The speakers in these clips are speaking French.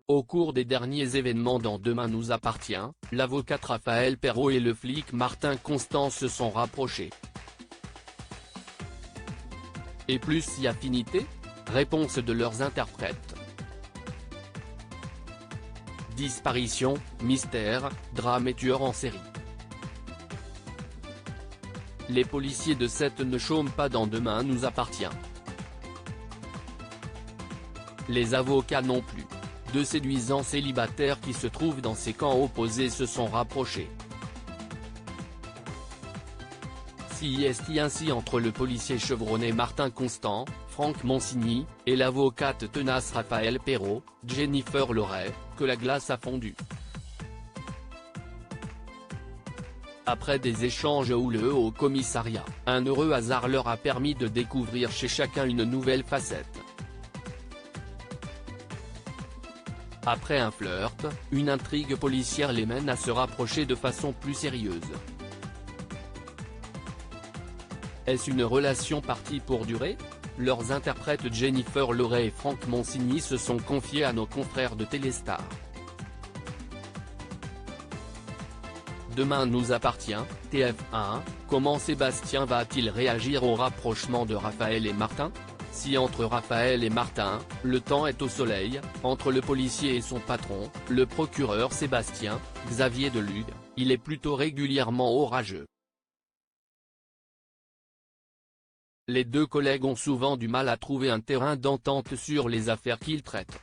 Au cours des derniers événements dans Demain nous appartient, l'avocate Raphaël Perrault et le flic Martin Constant se sont rapprochés. Et plus si affinité ? Réponse de leurs interprètes. Disparition, mystère, drame et tueur en série. Les policiers de Sète ne chôment pas dans Demain nous appartient. Les avocats non plus. Deux séduisants célibataires qui se trouvent dans ces camps opposés se sont rapprochés. Si est ainsi entre le policier chevronné Martin Constant, Franck Monsigny, et l'avocate tenace Raphaël Perrault, Jennifer Loret, que la glace a fondu. Après des échanges houleux au commissariat, un heureux hasard leur a permis de découvrir chez chacun une nouvelle facette. Après un flirt, une intrigue policière les mène à se rapprocher de façon plus sérieuse. Est-ce une relation partie pour durer ? Leurs interprètes Jennifer Loret et Franck Monsigny se sont confiés à nos confrères de Téléstar. Demain nous appartient, TF1, comment Sébastien va-t-il réagir au rapprochement de Raphaël et Martin ? Si entre Raphaël et Martin, le temps est au soleil, entre le policier et son patron, le procureur Sébastien, Xavier Delugue, il est plutôt régulièrement orageux. Les deux collègues ont souvent du mal à trouver un terrain d'entente sur les affaires qu'ils traitent.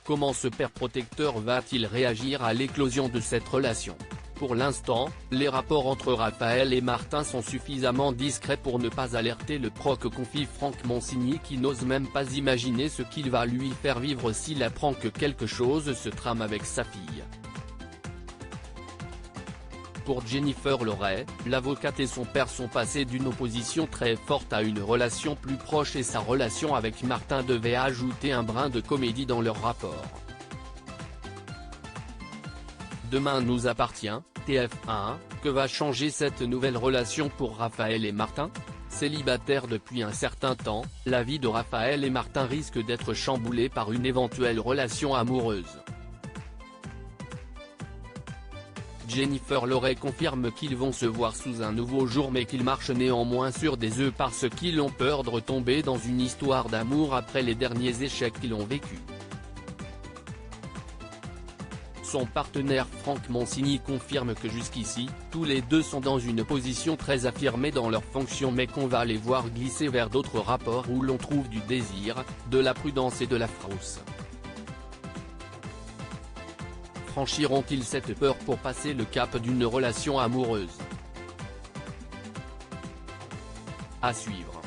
Comment ce père protecteur va-t-il réagir à l'éclosion de cette relation ? Pour l'instant, les rapports entre Raphaël et Martin sont suffisamment discrets pour ne pas alerter le proc, confie Franck Monsigny, qui n'ose même pas imaginer ce qu'il va lui faire vivre s'il apprend que quelque chose se trame avec sa fille. Pour Jennifer Loret, l'avocate et son père sont passés d'une opposition très forte à une relation plus proche et sa relation avec Martin devait ajouter un brin de comédie dans leur rapport. Demain nous appartient, TF1, que va changer cette nouvelle relation pour Raphaël et Martin ? Célibataire depuis un certain temps, la vie de Raphaël et Martin risque d'être chamboulée par une éventuelle relation amoureuse. Jennifer Loret confirme qu'ils vont se voir sous un nouveau jour mais qu'ils marchent néanmoins sur des œufs parce qu'ils ont peur de retomber dans une histoire d'amour après les derniers échecs qu'ils ont vécus. Son partenaire Franck Monsigny confirme que jusqu'ici, tous les deux sont dans une position très affirmée dans leur fonction mais qu'on va les voir glisser vers d'autres rapports où l'on trouve du désir, de la prudence et de la frousse. Franchiront-ils cette peur pour passer le cap d'une relation amoureuse ? À suivre.